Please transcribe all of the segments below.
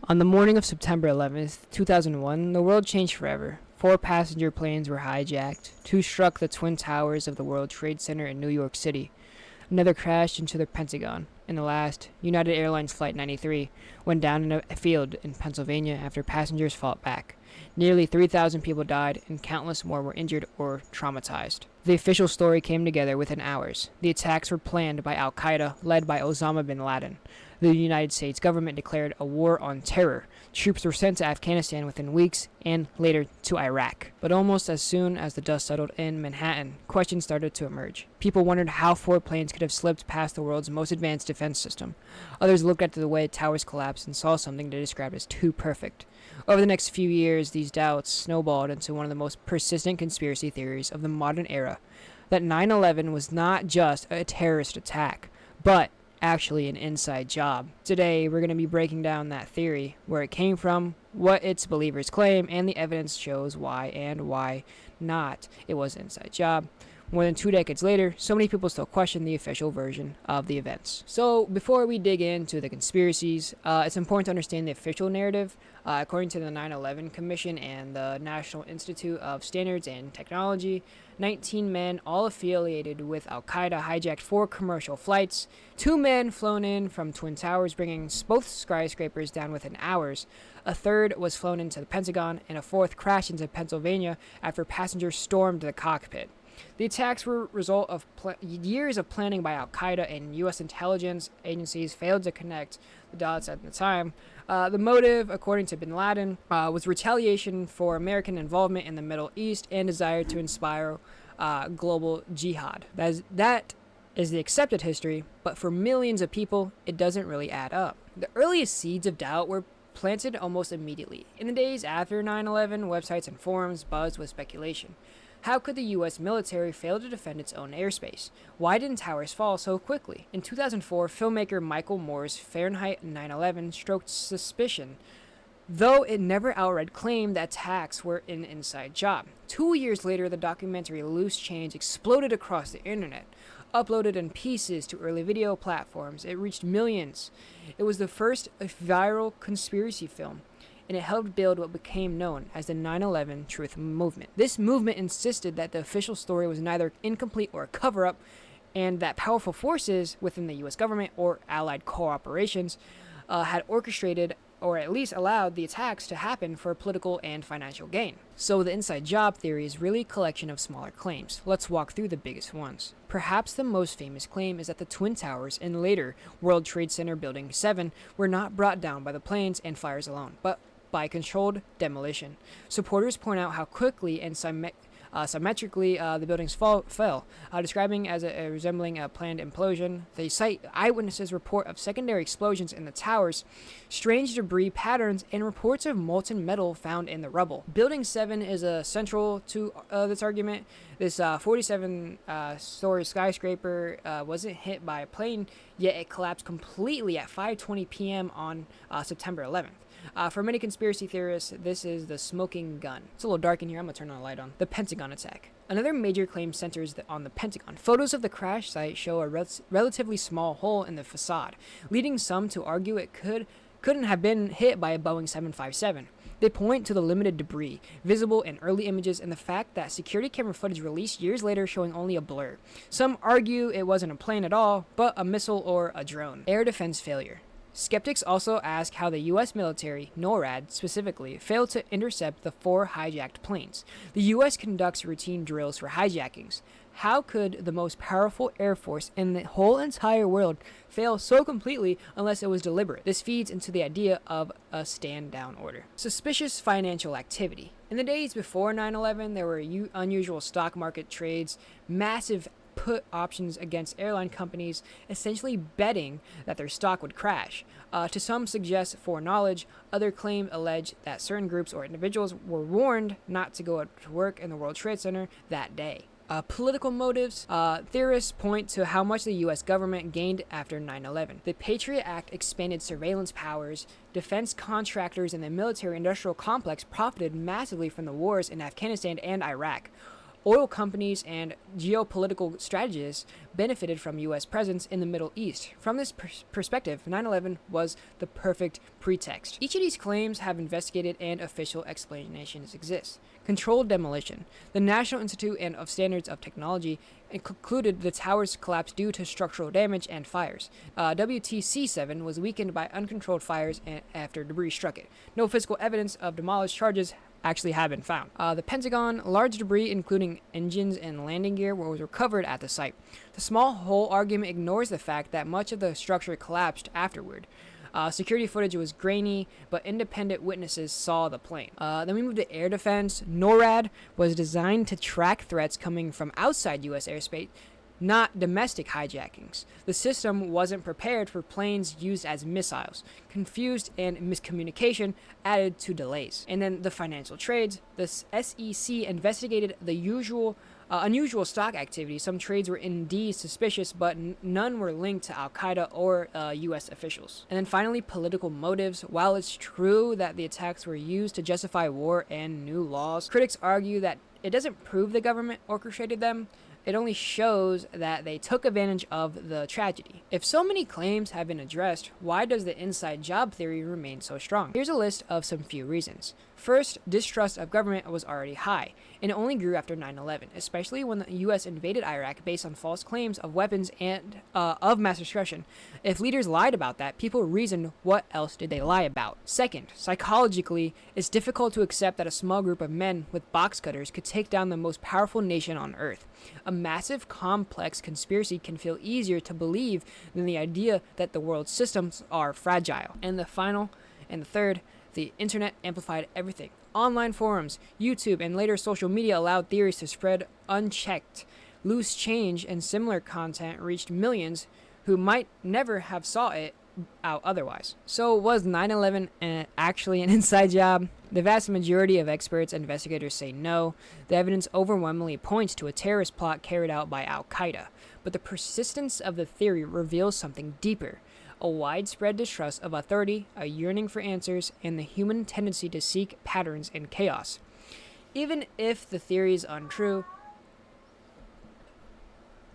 On the morning of September 11th, 2001, the world changed forever. 4 passenger planes were hijacked. 2 struck the Twin Towers of the World Trade Center in New York City. Another crashed into the Pentagon. And the last, United Airlines Flight 93, went down in a field in Pennsylvania after passengers fought back. Nearly 3,000 people died, and countless more were injured or traumatized. The official story came together within hours. The attacks were planned by Al-Qaeda, led by Osama bin Laden. The United States government declared a war on terror. Troops were sent to Afghanistan within weeks, and later to Iraq. But almost as soon as the dust settled in Manhattan, questions started to emerge. People wondered how 4 planes could have slipped past the world's most advanced defense system. Others looked at the way towers collapsed and saw something they described as too perfect. Over the next few years, these doubts snowballed into one of the most persistent conspiracy theories of the modern era, that 9/11 was not just a terrorist attack, but actually an inside job. Today, we're going to be breaking down that theory, where it came from, what its believers claim, and the evidence shows why and why not it was an inside job. More than 2 decades later, so many people still question the official version of the events. So before we dig into the conspiracies, it's important to understand the official narrative. According to the 9/11 Commission and the National Institute of Standards and Technology, 19 men, all affiliated with Al-Qaeda, hijacked 4 commercial flights. 2 men flown in from Twin Towers, bringing both skyscrapers down within hours. A third was flown into the Pentagon, and a fourth crashed into Pennsylvania after passengers stormed the cockpit. The attacks were a result of years of planning by Al-Qaeda, and U.S. intelligence agencies failed to connect the dots at the time. The motive, according to bin Laden, was retaliation for American involvement in the Middle East and desire to inspire global jihad. That is the accepted history, but for millions of people, it doesn't really add up. The earliest seeds of doubt were planted almost immediately. In the days after 9/11, websites and forums buzzed with speculation. How could the U.S. military fail to defend its own airspace? Why didn't towers fall so quickly? In 2004, filmmaker Michael Moore's Fahrenheit 9/11 stroked suspicion, though it never outright claimed that attacks were an inside job. 2 years later, the documentary Loose Change exploded across the internet. Uploaded in pieces to early video platforms, it reached millions. It was the first viral conspiracy film, and it helped build what became known as the 9/11 Truth Movement. This movement insisted that the official story was neither incomplete or a cover-up, and that powerful forces within the U.S. government or allied corporations had orchestrated or at least allowed the attacks to happen for political and financial gain. So the inside job theory is really a collection of smaller claims. Let's walk through the biggest ones. Perhaps the most famous claim is that the Twin Towers and later World Trade Center Building 7 were not brought down by the planes and fires alone, but by controlled demolition. Supporters point out how quickly and symmetrically the buildings fell, describing as resembling a planned implosion. They cite eyewitnesses' report of secondary explosions in the towers, strange debris patterns, and reports of molten metal found in the rubble. Building 7 is central to this argument. This 47-story skyscraper wasn't hit by a plane, yet it collapsed completely at 5:20 p.m. on September 11th. For many conspiracy theorists, this is the smoking gun. It's a little dark in here. I'm going to turn the light on. The Pentagon attack. Another major claim centers on the Pentagon. Photos of the crash site show a relatively small hole in the facade, leading some to argue it couldn't have been hit by a Boeing 757. They point to the limited debris visible in early images and the fact that security camera footage released years later showing only a blur. Some argue it wasn't a plane at all, but a missile or a drone. Air defense failure. Skeptics also ask how the U.S. military, NORAD specifically, failed to intercept the 4 hijacked planes. The U.S. conducts routine drills for hijackings. How could the most powerful air force in the whole entire world fail so completely unless it was deliberate? This feeds into the idea of a stand-down order. Suspicious financial activity. In the days before 9/11, there were unusual stock market trades, massive put options against airline companies, essentially betting that their stock would crash. To some suggest foreknowledge, other claim allege that certain groups or individuals were warned not to go to work in the World Trade Center that day. Political motives. Theorists point to how much the U.S. government gained after 9/11. The Patriot Act expanded surveillance powers. Defense contractors in the military-industrial complex profited massively from the wars in Afghanistan and Iraq. Oil companies and geopolitical strategists benefited from U.S. presence in the Middle East. From this perspective, 9/11 was the perfect pretext. Each of these claims have investigated and official explanations exist. Controlled demolition. The National Institute of Standards of Technology concluded the towers collapsed due to structural damage and fires. WTC-7 was weakened by uncontrolled fires after debris struck it. No physical evidence of demolished charges actually have been found. The Pentagon, large debris including engines and landing gear was recovered at the site. The small hole argument ignores the fact that much of the structure collapsed afterward. Security footage was grainy, but independent witnesses saw the plane. Then we moved to air defense. NORAD was designed to track threats coming from outside U.S. airspace, not domestic hijackings. The system wasn't prepared for planes used as missiles. Confused and miscommunication added to delays. And then the financial trades. The SEC investigated the unusual stock activity. Some trades were indeed suspicious, but none were linked to Al-Qaeda or U.S. officials. And then finally, political motives. While it's true that the attacks were used to justify war and new laws, critics argue that it doesn't prove the government orchestrated them. It only shows that they took advantage of the tragedy. If so many claims have been addressed, why does the inside job theory remain so strong? Here's a list of some few reasons. First, distrust of government was already high, and it only grew after 9/11, especially when the U.S. invaded Iraq based on false claims of weapons and of mass destruction. If leaders lied about that, people reasoned, what else did they lie about? Second, psychologically, it's difficult to accept that a small group of men with box cutters could take down the most powerful nation on earth. A massive, complex conspiracy can feel easier to believe than the idea that the world's systems are fragile. And the final, and the third, the internet amplified everything. Online forums, YouTube, and later social media allowed theories to spread unchecked. Loose change and similar content reached millions who might never have saw it out otherwise. So was 9/11 actually an inside job? The vast majority of experts and investigators say no. The evidence overwhelmingly points to a terrorist plot carried out by Al-Qaeda. But the persistence of the theory reveals something deeper. A widespread distrust of authority, a yearning for answers, and the human tendency to seek patterns in chaos. Even if the theory is untrue...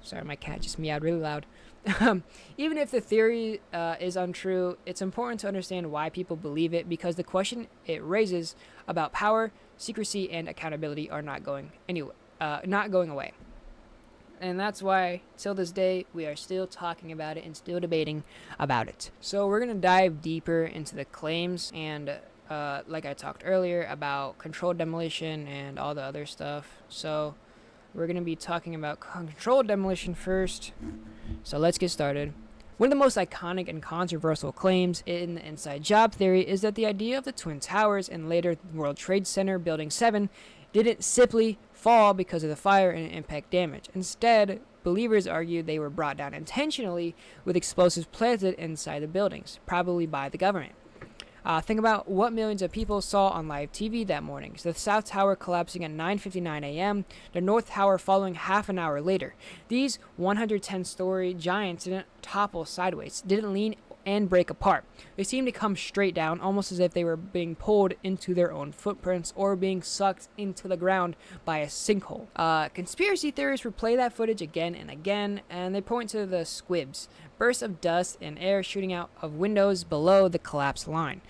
Sorry, my cat just meowed really loud. Even if the theory is untrue, it's important to understand why people believe it, because the question it raises about power, secrecy, and accountability are not going away. And that's why, till this day, we are still talking about it and still debating about it. So we're going to dive deeper into the claims and, like I talked earlier, about controlled demolition and all the other stuff. So we're going to be talking about controlled demolition first. So let's get started. One of the most iconic and controversial claims in the inside job theory is that the idea of the Twin Towers and later World Trade Center Building 7 didn't simply fall because of the fire and impact damage. Instead, believers argue they were brought down intentionally with explosives planted inside the buildings, probably by the government. Think about what millions of people saw on live TV that morning. The South Tower collapsing at 9:59 a.m., the North Tower following half an hour later. These 110-story giants didn't topple sideways, didn't lean and break apart. They seemed to come straight down, almost as if they were being pulled into their own footprints or being sucked into the ground by a sinkhole. Conspiracy theorists replay that footage again and again, and they point to the squibs, bursts of dust and air shooting out of windows below the collapse line,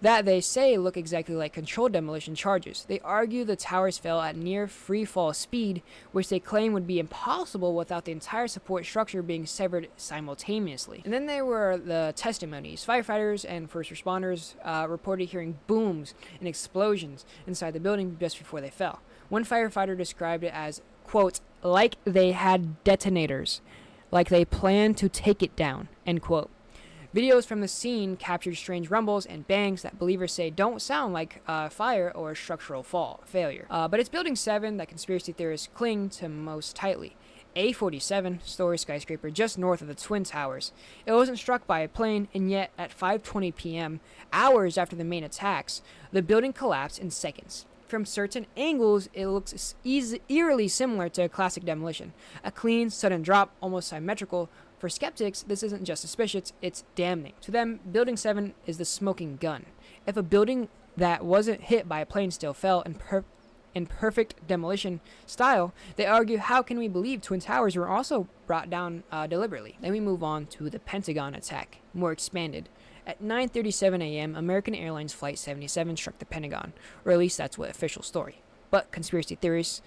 that they say look exactly like controlled demolition charges. They argue the towers fell at near free fall speed, which they claim would be impossible without the entire support structure being severed simultaneously. And then there were the testimonies. Firefighters and first responders reported hearing booms and explosions inside the building just before they fell. One firefighter described it as, quote, like they had detonators, like they planned to take it down, end quote. Videos from the scene captured strange rumbles and bangs that believers say don't sound like fire or structural failure. But it's Building 7 that conspiracy theorists cling to most tightly. A47, story skyscraper just north of the Twin Towers. It wasn't struck by a plane, and yet at 5:20 p.m., hours after the main attacks, the building collapsed in seconds. From certain angles, it looks eerily similar to a classic demolition. A clean, sudden drop, almost symmetrical. For skeptics, this isn't just suspicious, it's damning. To them, Building 7 is the smoking gun. If a building that wasn't hit by a plane still fell in perfect demolition style, they argue, how can we believe Twin Towers were also brought down deliberately? Then we move on to the Pentagon attack, more expanded. At 9:37 a.m., American Airlines Flight 77 struck the Pentagon, or at least that's what official story. But conspiracy theorists,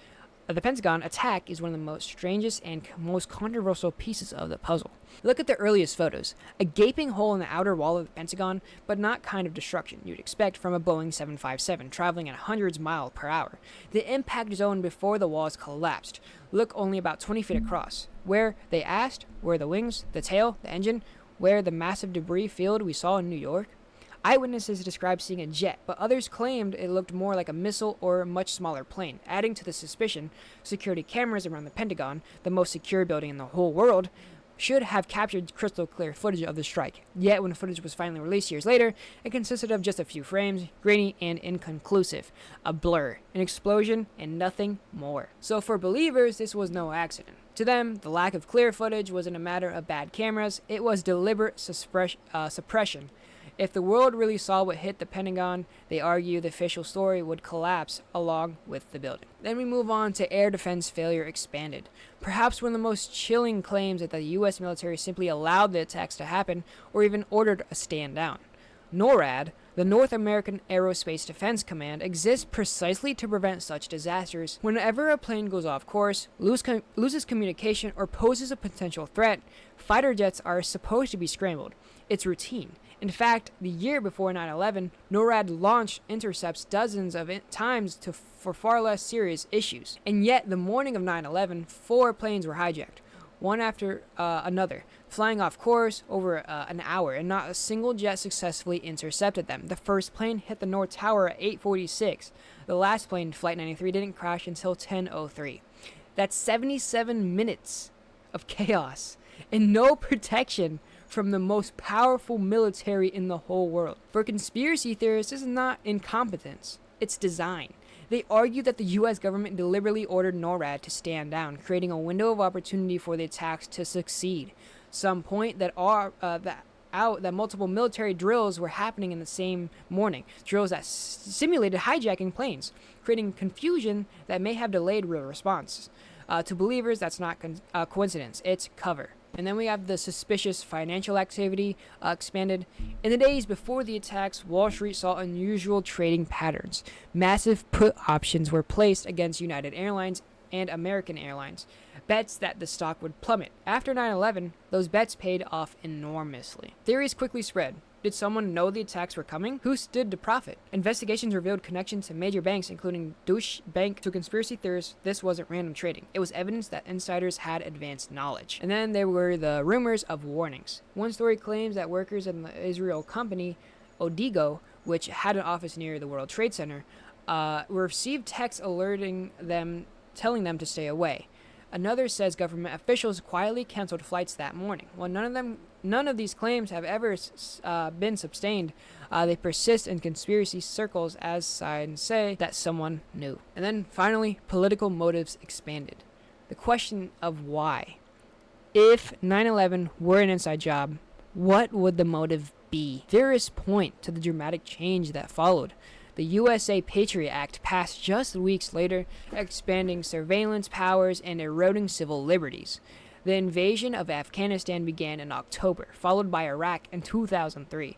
the Pentagon attack is one of the most strangest and most controversial pieces of the puzzle. Look at the earliest photos. A gaping hole in the outer wall of the Pentagon, but not kind of destruction you'd expect from a Boeing 757 traveling at hundreds miles per hour. The impact zone before the walls collapsed. Look only about 20 feet across. Where, they asked, were the wings, the tail, the engine, where the massive debris field we saw in New York? Eyewitnesses described seeing a jet, but others claimed it looked more like a missile or a much smaller plane. Adding to the suspicion, security cameras around the Pentagon, the most secure building in the whole world, should have captured crystal clear footage of the strike. Yet when footage was finally released years later, it consisted of just a few frames, grainy and inconclusive, a blur, an explosion, and nothing more. So for believers, this was no accident. To them, the lack of clear footage wasn't a matter of bad cameras, it was deliberate suppression. If the world really saw what hit the Pentagon, they argue the official story would collapse along with the building. Then we move on to air defense failure expanded. Perhaps one of the most chilling claims that the U.S. military simply allowed the attacks to happen or even ordered a stand down. NORAD, the North American Aerospace Defense Command, exists precisely to prevent such disasters. Whenever a plane goes off course, loses communication, or poses a potential threat, fighter jets are supposed to be scrambled. It's routine. In fact, the year before 9/11, NORAD launched intercepts dozens of times for far less serious issues. And yet, the morning of 9/11, 4 planes were hijacked, one after another, flying off course over an hour, and not a single jet successfully intercepted them. The first plane hit the North Tower at 8:46. The last plane, Flight 93, didn't crash until 10:03. That's 77 minutes of chaos and no protection from the most powerful military in the whole world. For conspiracy theorists, this is not incompetence, it's design. They argue that the U.S. government deliberately ordered NORAD to stand down, creating a window of opportunity for the attacks to succeed. Some point that multiple military drills were happening in the same morning, drills that simulated hijacking planes, creating confusion that may have delayed real response. To believers, that's not coincidence, it's cover. And then we have the suspicious financial activity expanded. In the days before the attacks, Wall Street saw unusual trading patterns. Massive put options were placed against United Airlines and American Airlines, bets that the stock would plummet. After 9/11, those bets paid off enormously. Theories quickly spread. Did someone know the attacks were coming? Who stood to profit? Investigations revealed connections to major banks, including Deutsche Bank. To conspiracy theorists, this wasn't random trading. It was evidence that insiders had advanced knowledge. And then there were the rumors of warnings. One story claims that workers in the Israel company Odigo, which had an office near the World Trade Center, received texts alerting them, telling them to stay away. Another says government officials quietly canceled flights that morning. While none of these claims have ever been sustained, they persist in conspiracy circles as signs say that someone knew. And then finally, political motives expanded. The question of why. If 9/11 were an inside job, what would the motive be? Theorists point to the dramatic change that followed. The USA Patriot Act passed just weeks later, expanding surveillance powers and eroding civil liberties. The invasion of Afghanistan began in October, followed by Iraq in 2003.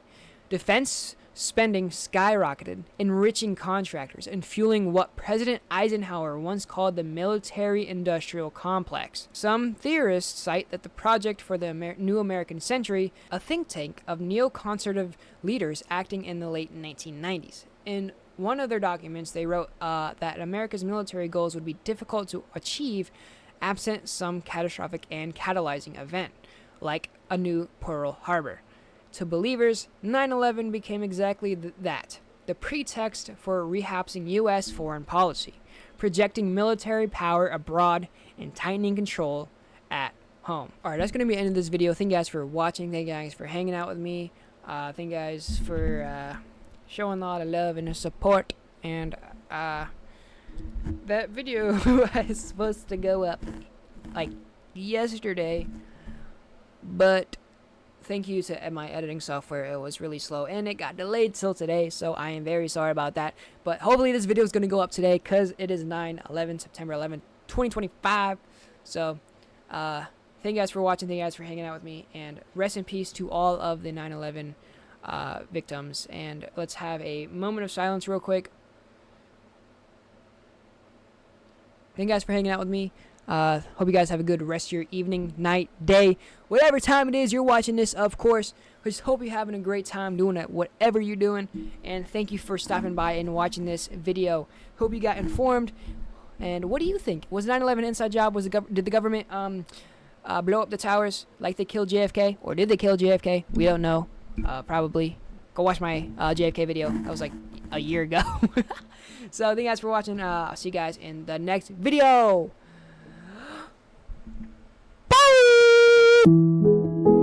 Defense spending skyrocketed, enriching contractors and fueling what President Eisenhower once called the military-industrial complex. Some theorists cite that the Project for the New American Century, a think tank of neoconservative leaders acting in the late 1990s. In one of their documents, they wrote that America's military goals would be difficult to achieve absent some catastrophic and catalyzing event, like a new Pearl Harbor. To believers, 9/11 became exactly that, the pretext for rehashing U.S. foreign policy, projecting military power abroad and tightening control at home. Alright, that's going to be the end of this video. Thank you guys for watching. Thank you guys for hanging out with me. Thank you guys for showing a lot of love and support. And that video was supposed to go up like yesterday, but thank you to my editing software. It was really slow and it got delayed till today, so I am very sorry about that. But hopefully this video is going to go up today because it is September 11th, 2025. So thank you guys for watching. Thank you guys for hanging out with me, and rest in peace to all of the 9/11 victims. And let's have a moment of silence real quick. Thank you guys for hanging out with me. Hope you guys have a good rest of your evening, night, day, whatever time it is you're watching this, of course. I just hope you're having a great time doing it, whatever you're doing. And thank you for stopping by and watching this video. Hope you got informed. And what do you think? Was 9/11 an inside job? Did the government blow up the towers like they killed JFK? Or did they kill JFK? We don't know. Probably. Go watch my JFK video. That was like a year ago. So thank you guys for watching. I'll see you guys in the next video. Bye!